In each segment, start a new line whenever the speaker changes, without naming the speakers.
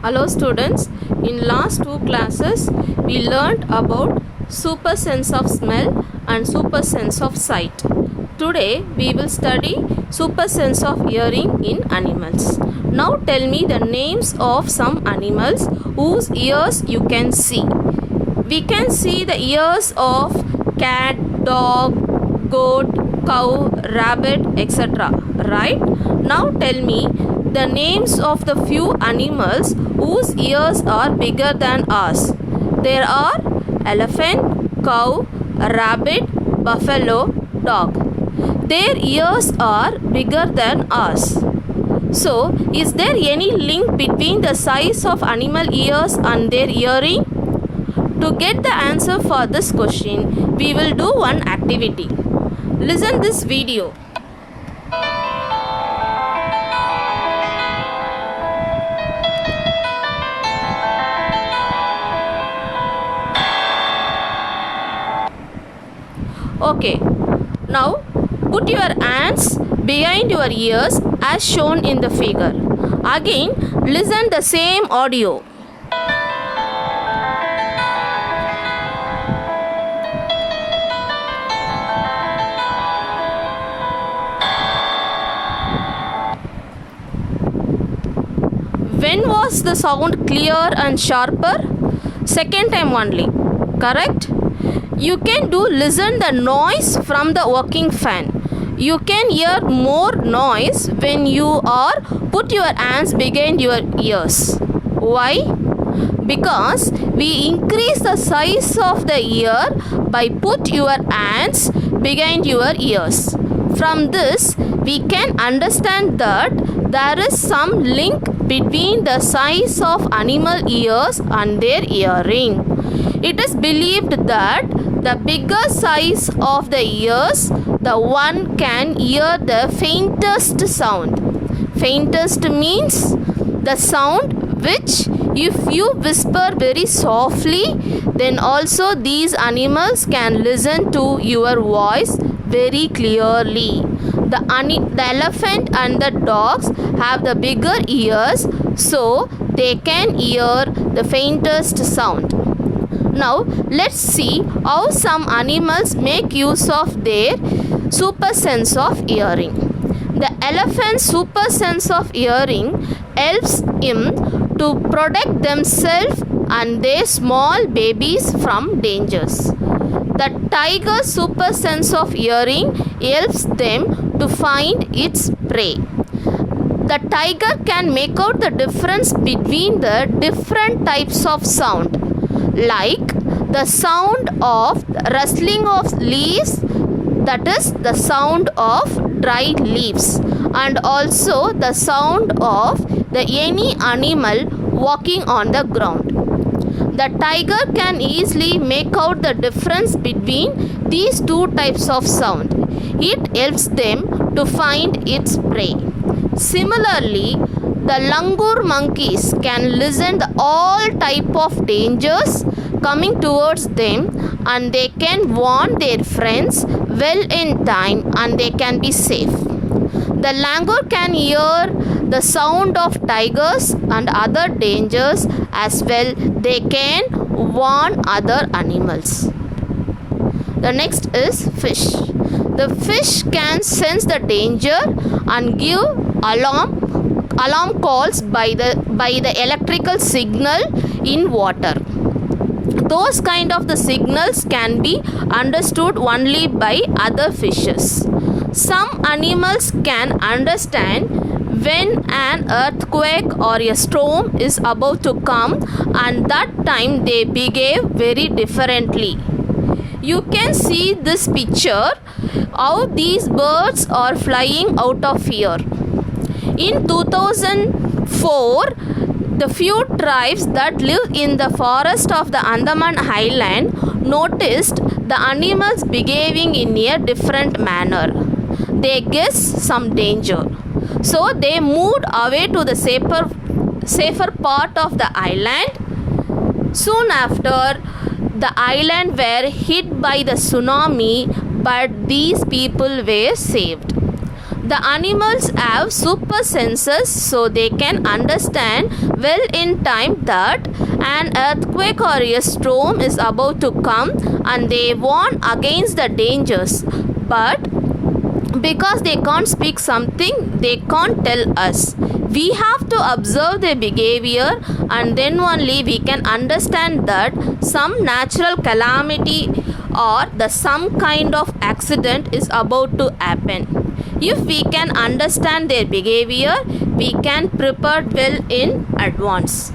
Hello students, in last two classes we learnt about super sense of smell and super sense of sight. Today we will study super sense of hearing in animals. Now tell me the names of some animals whose ears you can see. We can see the ears of cat, dog, goat, cow, rabbit, etc. Right? Now tell me the names of the few animals whose ears are bigger than ours. There are elephant, cow, rabbit, buffalo, dog. Their ears are bigger than ours. So, is there any link between the size of animal ears and their hearing? To get the answer for this question, we will do one activity. Listen this video. Okay, now put your hands behind your ears as shown in the figure. Again, listen the same audio. When was the sound clear and sharper? Second time only, correct? You can listen the noise from the working fan. You can hear more noise when you are put your hands behind your ears. Why? Because we increase the size of the ear by put your hands behind your ears. From this, we can understand that there is some link between the size of animal ears and their hearing. It is believed that the bigger size of the ears, the one can hear the faintest sound. Faintest means the sound which if you whisper very softly, then also these animals can listen to your voice very clearly. The elephant and the dogs have the bigger ears, so they can hear the faintest sound. Now let's see how some animals make use of their super sense of hearing. The elephant's super sense of hearing helps him to protect themselves and their small babies from dangers. The tiger's super sense of hearing helps them to find its prey. The tiger can make out the difference between the different types of sound, like the sound of rustling of leaves, that is the sound of dried leaves, and also the sound of any animal walking on the ground. The tiger can easily make out the difference between these two types of sound. It helps them to find its prey. Similarly, the langur monkeys can listen to all type of dangers coming towards them, and they can warn their friends well in time and they can be safe. The langur can hear the sound of tigers and other dangers as well. They can warn other animals. The next is fish. The fish can sense the danger and give alarm calls by the electrical signal in water. Those kind of the signals can be understood only by other fishes. Some animals can understand when an earthquake or a storm is about to come, and that time they behave very differently. You can see this picture how these birds are flying out of here. In 2004, the few tribes that live in the forest of the Andaman Island noticed the animals behaving in a different manner. They guessed some danger. So they moved away to the safer part of the island. Soon after, the island were hit by the tsunami, but these people were saved. The animals have super senses, so they can understand well in time that an earthquake or a storm is about to come, and they warn against the dangers. But because they can't speak something, they can't tell us. We have to observe their behavior, and then only we can understand that some natural calamity or some kind of accident is about to happen. If we can understand their behavior, we can prepare well in advance.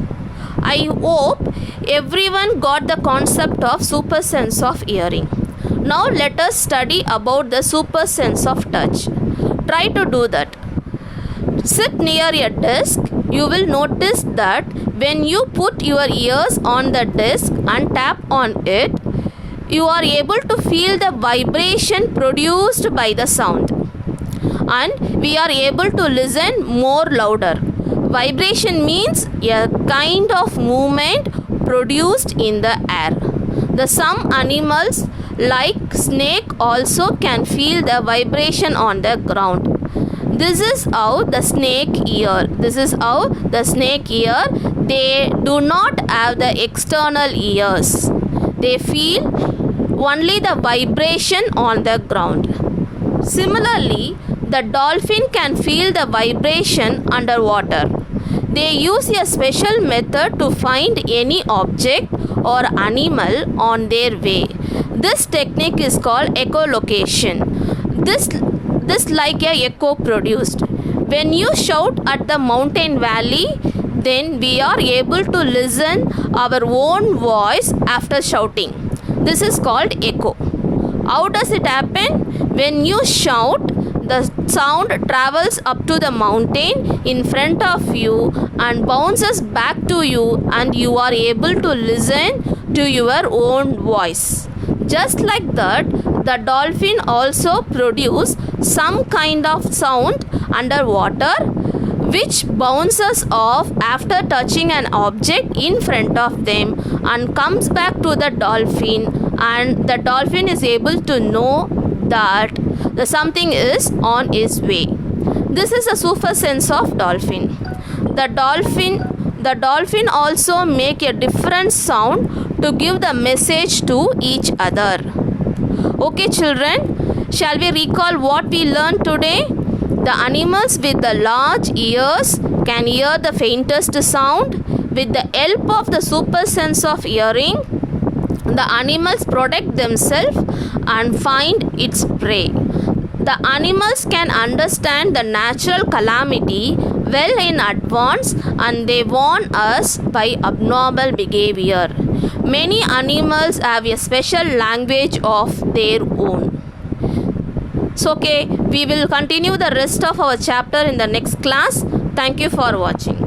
I hope everyone got the concept of super sense of hearing. Now let us study about the super sense of touch. Try to do that. Sit near a desk. You will notice that when you put your ears on the desk and tap on it, you are able to feel the vibration produced by the sound. And we are able to listen more louder. Vibration means a kind of movement produced in the air. Some animals like snake also can feel the vibration on the ground. This is how the snake hear. They do not have the external ears. They feel only the vibration on the ground. Similarly, the dolphin can feel the vibration underwater. They use a special method to find any object or animal on their way. This technique is called echolocation. This like a echo produced. When you shout at the mountain valley, then we are able to listen our own voice after shouting. This is called echo. How does it happen? When you shout, the sound travels up to the mountain in front of you and bounces back to you, and you are able to listen to your own voice. Just like that, the dolphin also produce some kind of sound underwater which bounces off after touching an object in front of them and comes back to the dolphin, and the dolphin is able to know that something is on its way. This is a super sense of dolphin. The dolphin also make a different sound to give the message to each other. Okay children, shall we recall what we learned today? The animals with the large ears can hear the faintest sound. With the help of the super sense of hearing, the animals protect themselves and find its prey. The animals can understand the natural calamity well in advance, and they warn us by abnormal behavior. Many animals have a special language of their own. So okay, we will continue the rest of our chapter in the next class. Thank you for watching.